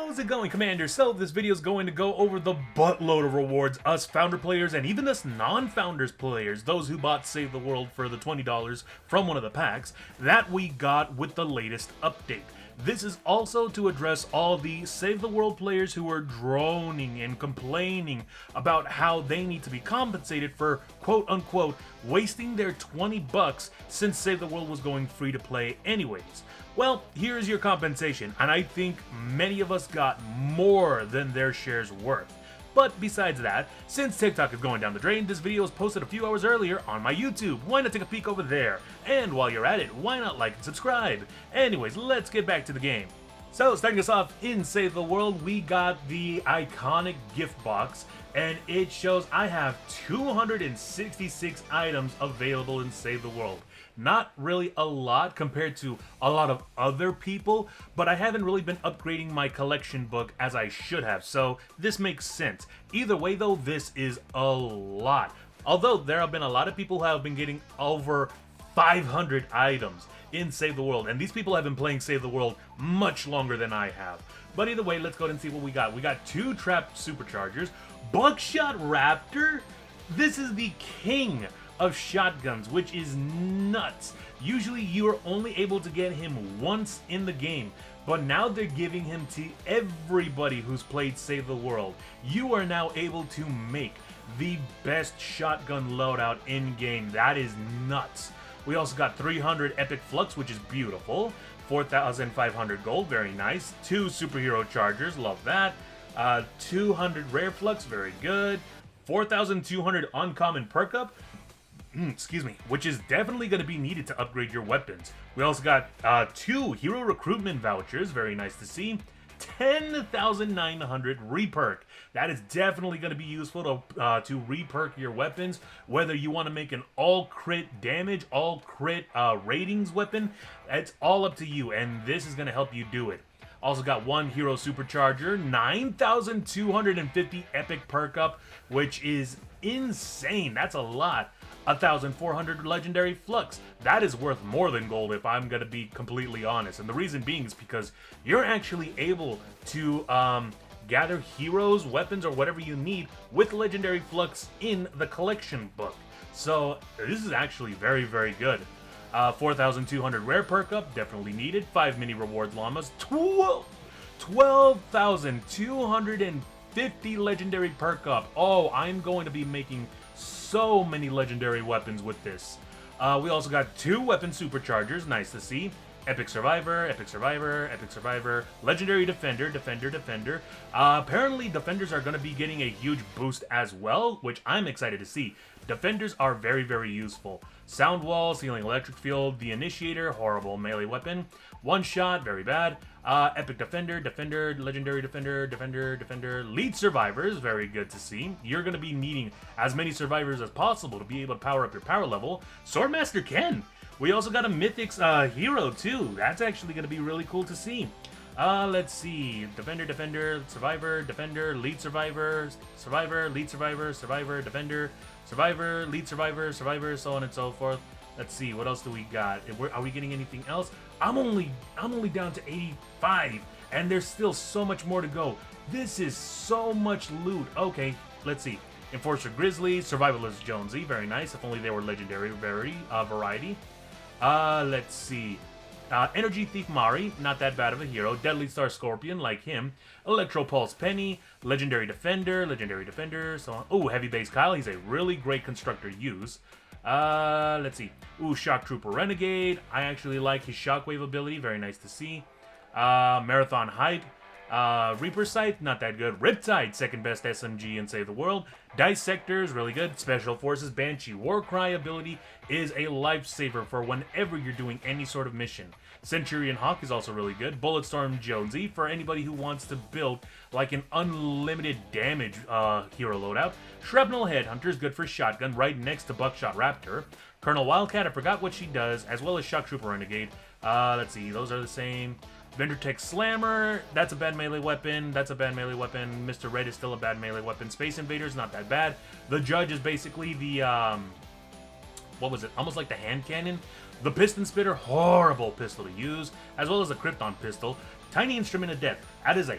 How's it going, Commander? So this video is going to go over the buttload of rewards us founder players and even us non-founders players, those who bought Save the World for the $20 from one of the packs, that we got with the latest update. This is also to address all the Save the World players who are droning and complaining about how they need to be compensated for quote-unquote wasting their 20 bucks since Save the World was going free to play anyways. Well, here's your compensation, and I think many of us got more than their shares worth. But besides that, since TikTok is going down the drain, this video was posted a few hours earlier on my YouTube. Why not take a peek over there? And while you're at it, why not like and subscribe? Anyways, let's get back to the game. So, starting us off in Save the World, we got the iconic gift box, and it shows I have 266 items available in Save the World. Not really a lot compared to a lot of other people, but I haven't really been upgrading my collection book as I should have, so this makes sense. Either way though, this is a lot. Although there have been a lot of people who have been getting over 500 items in Save the World, and these people have been playing Save the World much longer than I have. But either way, let's go ahead and see what we got. We got 2 trapped superchargers, Buckshot Raptor. This is the king of shotguns, which is nuts. Usually you are only able to get him once in the game, but now they're giving him to everybody who's played Save the World. You are now able to make the best shotgun loadout in game. That is nuts. We also got 300 epic flux, which is beautiful. 4,500 gold, very nice. 2 superhero chargers, love that. 200 rare flux, very good. 4,200 uncommon perk up, excuse me, which is definitely going to be needed to upgrade your weapons. We also got 2 hero recruitment vouchers, very nice to see. 10,900 reperk. That is definitely going to be useful to reperk your weapons, whether you want to make an all crit damage, all crit ratings weapon. It's all up to you, and this is going to help you do it. Also got 1 hero supercharger, 9,250 epic perk up, which is insane. That's a lot. 1,400 legendary flux. That is worth more than gold if I'm going to be completely honest. And the reason being is because you're actually able to gather heroes, weapons, or whatever you need with legendary flux in the collection book. So this is actually very, very good. 4,200 rare perk up, definitely needed. 5 mini rewards llamas. 12,250 legendary perk up. Oh, I'm going to be making so many legendary weapons with this. We also got 2 weapon superchargers, nice to see. Epic Survivor, Epic Survivor, Epic Survivor, Legendary Defender, Defender, Defender. Apparently Defenders are going to be getting a huge boost as well, which I'm excited to see. Defenders are very, very useful. Sound Walls, Healing Electric Field, the Initiator, horrible melee weapon. One Shot, very bad. Epic Defender, Defender, Legendary Defender, Defender, Defender. Lead Survivors, very good to see. You're going to be needing as many survivors as possible to be able to power up your power level. Swordmaster Ken. We also got a Mythics hero too. That's actually going to be really cool to see. Let's see. Defender, Defender, Survivor, Defender, Lead Survivor, Survivor, Lead Survivor, Survivor, Defender, Survivor, Lead Survivor, Survivor, so on and so forth. Let's see, what else do we got? Are we getting anything else? I'm only down to 85, and there's still so much more to go. This is so much loot. Okay, let's see. Enforcer Grizzly, Survivalist Jonesy, very nice. If only they were legendary variety. Let's see. Energy Thief Mari, not that bad of a hero. Deadly Star Scorpion, like him. Electro Pulse Penny, Legendary Defender, so on. Oh, Heavy Base Kyle, he's a really great constructor to use. Let's see. Ooh, Shock Trooper Renegade. I actually like his Shockwave ability, very nice to see. Marathon Hype. Reaper Sight, not that good. Riptide, second best SMG in Save the World. Dissectors, really good. Special Forces Banshee Warcry ability is a lifesaver for whenever you're doing any sort of mission. Centurion Hawk is also really good. Bulletstorm Jonesy for anybody who wants to build like an unlimited damage hero loadout. Shrapnel Headhunter is good for shotgun, right next to Buckshot Raptor. Colonel Wildcat, I forgot what she does, as well as Shock Trooper Renegade. Let's see, those are the same. Vendertech Slammer, that's a bad melee weapon. That's a bad melee weapon. Mr. Red is still a bad melee weapon. Space Invaders, not that bad. The Judge is basically the, what was it? Almost like the hand cannon. The Piston Spitter, horrible pistol to use, as well as the Krypton Pistol. Tiny Instrument of Death, that is a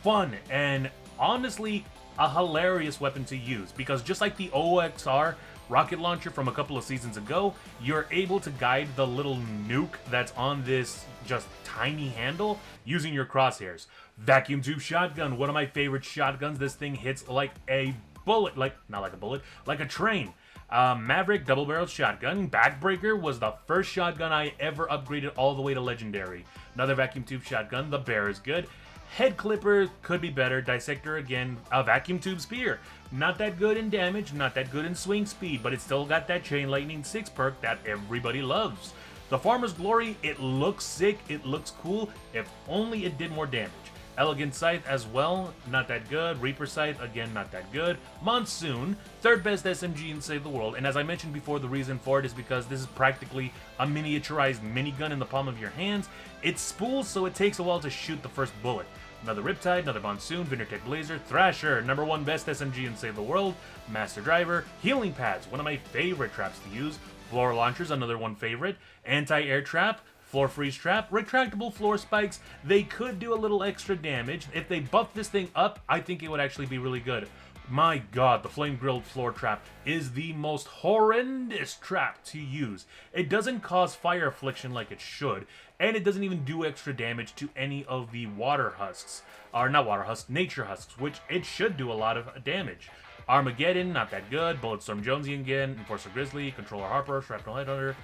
fun and honestly a hilarious weapon to use, because just like the OXR rocket launcher from a couple of seasons ago, you're able to guide the little nuke that's on this just tiny handle using your crosshairs. Vacuum tube shotgun, one of my favorite shotguns. This thing hits like a bullet, not like a bullet, like a train. Maverick double-barreled shotgun. Backbreaker was the first shotgun I ever upgraded all the way to legendary. Another vacuum tube shotgun. The bear is good. Head clipper could be better. Dissector again. A vacuum tube spear. Not that good in damage, not that good in swing speed, but it still got that Chain Lightning 6 perk that everybody loves. The Farmer's Glory, it looks sick, it looks cool, if only it did more damage. Elegant Scythe as well, not that good. Reaper Scythe, again, not that good. Monsoon, third best SMG in Save the World, and as I mentioned before, the reason for it is because this is practically a miniaturized minigun in the palm of your hands. It's spooled, so it takes a while to shoot the first bullet. Another Riptide, another Monsoon, Vindertech Blazer, Thrasher, number 1 best SMG in Save the World, Master Driver, Healing Pads, one of my favorite traps to use, Floor Launchers, another one favorite, Anti-Air Trap, Floor Freeze Trap, Retractable Floor Spikes. They could do a little extra damage. If they buff this thing up, I think it would actually be really good. My god, the Flame Grilled Floor Trap is the most horrendous trap to use. It doesn't cause fire affliction like it should, and it doesn't even do extra damage to any of the water husks. Or not water husks, nature husks, which it should do a lot of damage. Armageddon, not that good. Bulletstorm Jonesy again, Enforcer Grizzly, Controller Harper, Shrapnel Headhunter,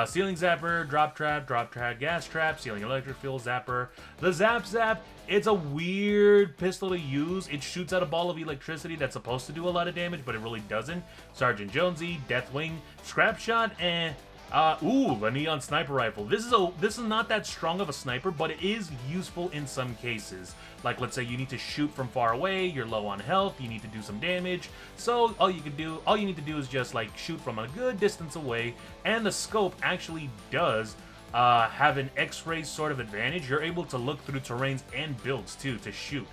Ceiling Zapper, Drop Trap, Gas Trap, Ceiling Electric Field Zapper. The Zap, it's a weird pistol to use. It shoots out a ball of electricity that's supposed to do a lot of damage, but it really doesn't. Sergeant Jonesy, Deathwing, Scrap Shot, and the Neon Sniper Rifle. This is not that strong of a sniper, but it is useful in some cases. Like, let's say you need to shoot from far away, you're low on health, you need to do some damage. So all you need to do is just like shoot from a good distance away, and the scope actually does have an X-ray sort of advantage. You're able to look through terrains and builds too to shoot.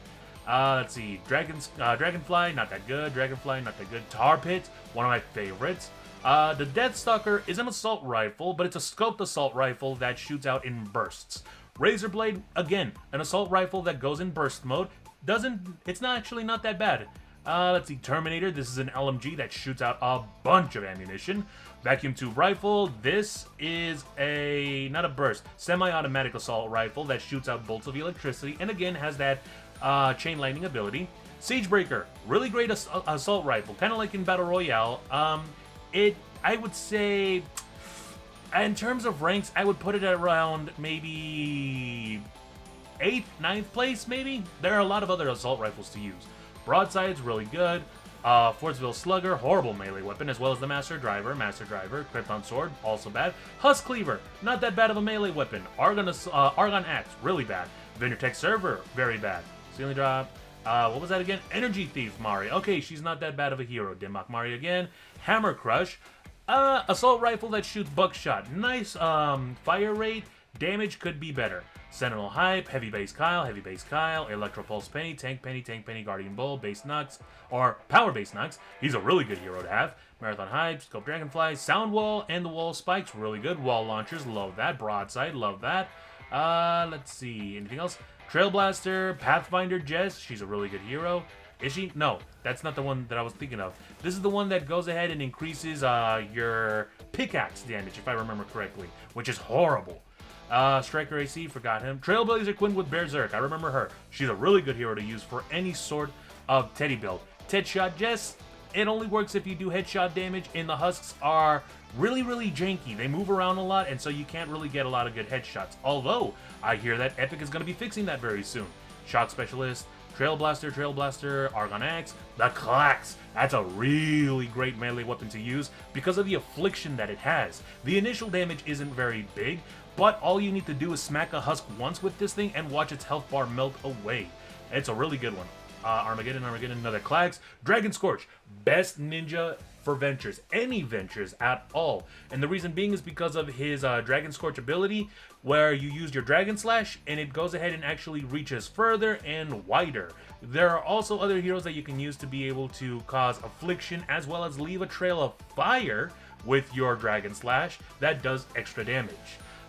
Let's see, Dragonfly, not that good. Dragonfly, not that good. Tar Pit, one of my favorites. The Deathstalker is an assault rifle, but it's a scoped assault rifle that shoots out in bursts. Razorblade, again, an assault rifle that goes in burst mode. It's actually not that bad. Let's see, Terminator, this is an LMG that shoots out a bunch of ammunition. Vacuum tube rifle, this is not a burst, semi-automatic assault rifle that shoots out bolts of electricity, and again has that chain lightning ability. Siegebreaker, really great assault rifle, kind of like in Battle Royale. I would say, in terms of ranks, I would put it at around maybe 8th, 9th place, maybe? There are a lot of other assault rifles to use. Broadside's really good. Fortsville Slugger, horrible melee weapon, as well as the Master Driver, Krypton Sword, also bad. Husk Cleaver, not that bad of a melee weapon. Argon Axe, really bad. Vindertech Server, very bad. Ceiling Drop, what was that again? Energy Thief Mari. Okay, she's not that bad of a hero. Dimbok Mari again. Hammer Crush. Assault Rifle that shoots buckshot. Nice fire rate. Damage could be better. Sentinel Hype. Heavy Base Kyle. Electro Pulse Penny. Tank Penny. Guardian Bull. Base Nux. Or Power Base Nux. He's a really good hero to have. Marathon Hype. Scope Dragonfly. Sound Wall and the Wall Spikes. Really good. Wall Launchers. Love that. Broadside. Love that. Let's see. Anything else? Trailblaster, Pathfinder Jess, she's a really good hero. Is she? No, that's not the one that I was thinking of. This is the one that goes ahead and increases your pickaxe damage, if I remember correctly, which is horrible. Striker AC, forgot him. Trailblazer Quinn with Berserk, I remember her. She's a really good hero to use for any sort of Teddy build. Headshot Jess, it only works if you do headshot damage, and the husks are really, really janky. They move around a lot, and so you can't really get a lot of good headshots. Although, I hear that Epic is going to be fixing that very soon. Shock Specialist, Trailblaster, Argon Axe, the Clax. That's a really great melee weapon to use because of the affliction that it has. The initial damage isn't very big, but all you need to do is smack a husk once with this thing and watch its health bar melt away. It's a really good one. Armageddon, another Clax. Dragon Scorch, best ninja for ventures, any ventures at all. And the reason being is because of his Dragon Scorch ability, where you use your Dragon Slash and it goes ahead and actually reaches further and wider. There are also other heroes that you can use to be able to cause affliction as well as leave a trail of fire with your Dragon Slash that does extra damage.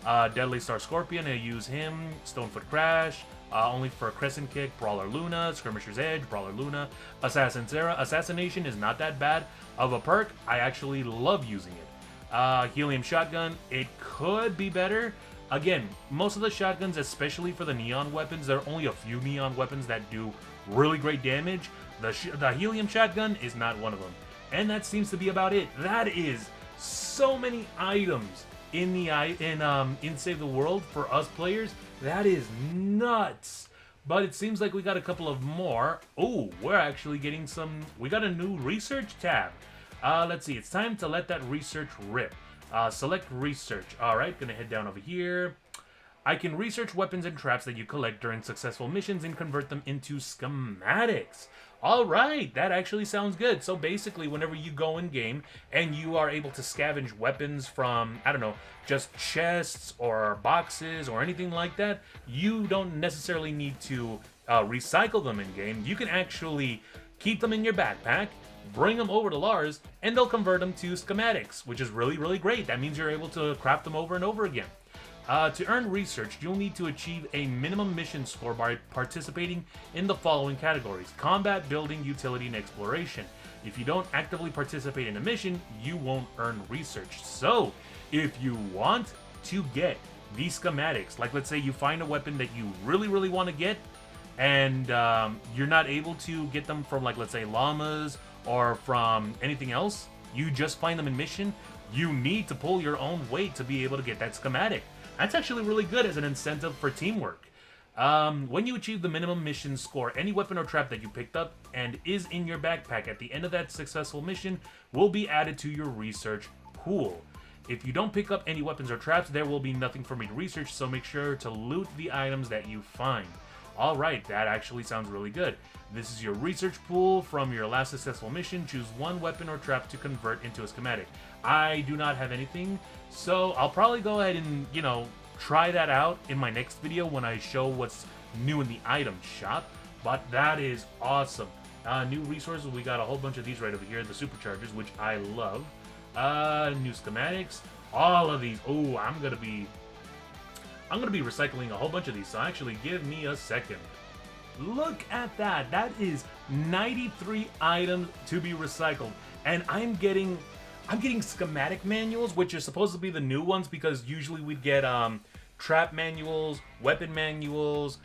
Deadly Star Scorpion, I use him. Stonefoot Crash, only for Crescent Kick, Brawler Luna, Skirmisher's Edge, Brawler Luna, Assassin Sarah. Assassination is not that bad of a perk. I actually love using it. Helium Shotgun, it could be better. Again, most of the shotguns, especially for the neon weapons, there are only a few neon weapons that do really great damage. The Helium Shotgun is not one of them. And that seems to be about it. That is so many items in Save the World for us players. That is nuts. But it seems like we got a couple of more. Oh, we're actually getting some. We got a new research tab. Let's see. It's time to let that research rip. Select research. Alright, gonna head down over here. I can research weapons and traps that you collect during successful missions and convert them into schematics. Alright, that actually sounds good. So basically, whenever you go in game and you are able to scavenge weapons from, I don't know, just chests or boxes or anything like that, you don't necessarily need to recycle them in game. You can actually keep them in your backpack, bring them over to Lars, and they'll convert them to schematics, which is really, really great. That means you're able to craft them over and over again. To earn research, you'll need to achieve a minimum mission score by participating in the following categories: combat, building, utility, and exploration. If you don't actively participate in a mission, you won't earn research. So, if you want to get these schematics, like let's say you find a weapon that you really, really want to get, and you're not able to get them from, like, let's say llamas or from anything else, you just find them in mission, you need to pull your own weight to be able to get that schematic. That's actually really good as an incentive for teamwork. When you achieve the minimum mission score, any weapon or trap that you picked up and is in your backpack at the end of that successful mission will be added to your research pool. If you don't pick up any weapons or traps, there will be nothing for me to research, so make sure to loot the items that you find. Alright, that actually sounds really good. This is your research pool. From your last successful mission, choose one weapon or trap to convert into a schematic. I do not have anything, so I'll probably go ahead and, you know, try that out in my next video when I show what's new in the item shop. But that is awesome. New resources, we got a whole bunch of these right over here, the superchargers, which I love. New schematics, all of these. Oh, I'm gonna be recycling a whole bunch of these, so actually give me a second. Look at that. That is 93 items to be recycled. And I'm getting schematic manuals, which are supposed to be the new ones, because usually we'd get trap manuals, weapon manuals,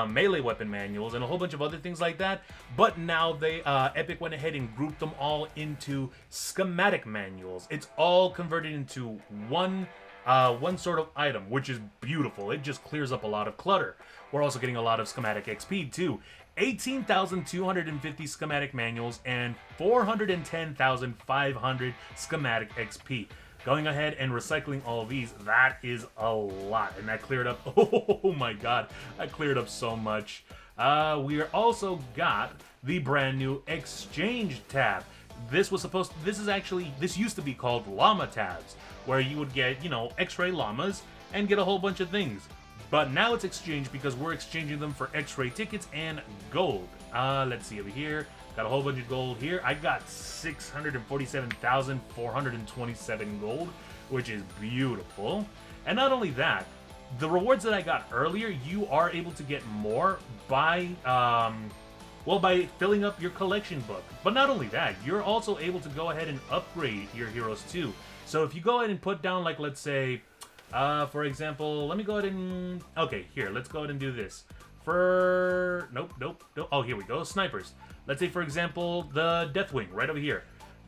melee weapon manuals, and a whole bunch of other things like that. But now they Epic went ahead and grouped them all into schematic manuals. It's all converted into one sort of item, which is beautiful. It just clears up a lot of clutter. We're also getting a lot of schematic XP too. 18,250 schematic manuals and 410,500 schematic XP. Going ahead and recycling all of these, that is a lot. And that cleared up, oh my god, that cleared up so much. We also got the brand new exchange tab. This used to be called llama tabs, where you would get, you know, X-ray llamas and get a whole bunch of things. But now it's exchange because we're exchanging them for X-ray tickets and gold. Let's see over here. Got a whole bunch of gold here. I got 647,427 gold, which is beautiful. And not only that, the rewards that I got earlier, you are able to get more by by filling up your collection book. But not only that, you're also able to go ahead and upgrade your heroes too. So if you go ahead and put down, like, let's say, for example, let me go ahead and... Okay, here, let's go ahead and do this. Nope. Oh, here we go, snipers. Let's say, for example, the Deathwing, right over here.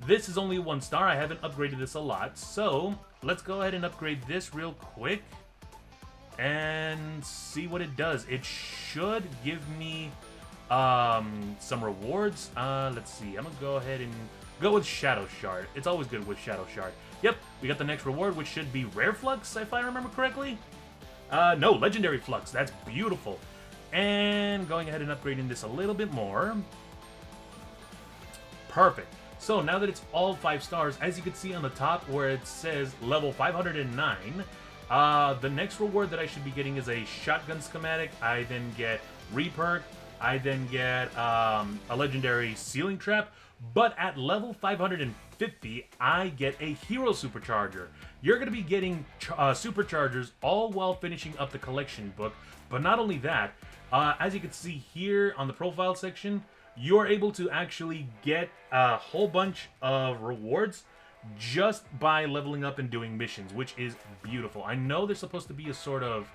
This is only 1 star. I haven't upgraded this a lot. So, let's go ahead and upgrade this real quick and see what it does. It should give me some rewards. Let's see. I'm gonna go ahead and go with Shadow Shard. It's always good with Shadow Shard. Yep, we got the next reward, which should be Rare Flux, if I remember correctly. No, Legendary Flux. That's beautiful. And going ahead and upgrading this a little bit more. Perfect. So now that it's all 5 stars, as you can see on the top where it says level 509, the next reward that I should be getting is a shotgun schematic. I then get reperk. I then get a legendary ceiling trap. But at level 504, 50, I get a hero supercharger. You're going to be getting superchargers all while finishing up the collection book. But not only that, as you can see here on the profile section, you're able to actually get a whole bunch of rewards just by leveling up and doing missions, which is beautiful. I know there's supposed to be a sort of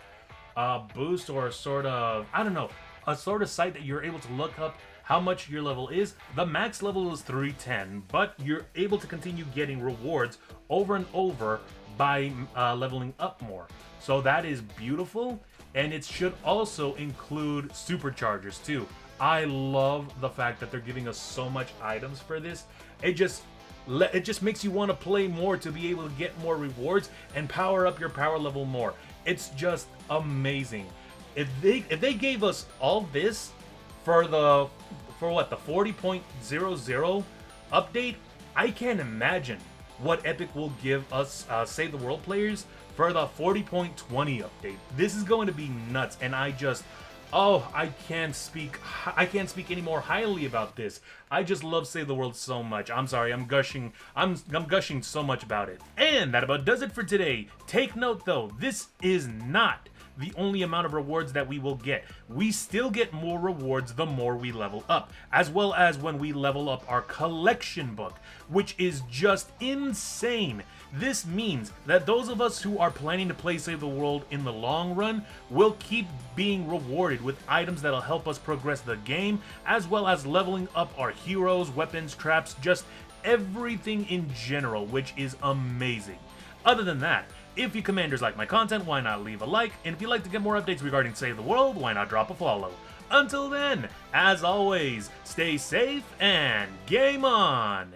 boost or a sort of, I don't know, a sort of site that you're able to look up how much your level is. The max level is 310, but you're able to continue getting rewards over and over by leveling up more. So that is beautiful, and it should also include superchargers too. I love the fact that they're giving us so much items for this. It just makes you want to play more to be able to get more rewards and power up your power level more. It's just amazing. If they gave us all this for what, the 40.00 update, I can't imagine what Epic will give us Save the World players for the 40.20 update. This is going to be nuts, and I can't speak any more highly about this. I just love Save the World so much. I'm sorry, I'm gushing so much about it. And that about does it for today. Take note though, this is not the only amount of rewards that we will get. We still get more rewards the more we level up, as well as when we level up our collection book, which is just insane. This means that those of us who are planning to play Save the World in the long run will keep being rewarded with items that'll help us progress the game, as well as leveling up our heroes, weapons, traps, just everything in general, which is amazing. Other than that, if you commanders like my content, why not leave a like? And if you'd like to get more updates regarding Save the World, why not drop a follow? Until then, as always, stay safe and game on!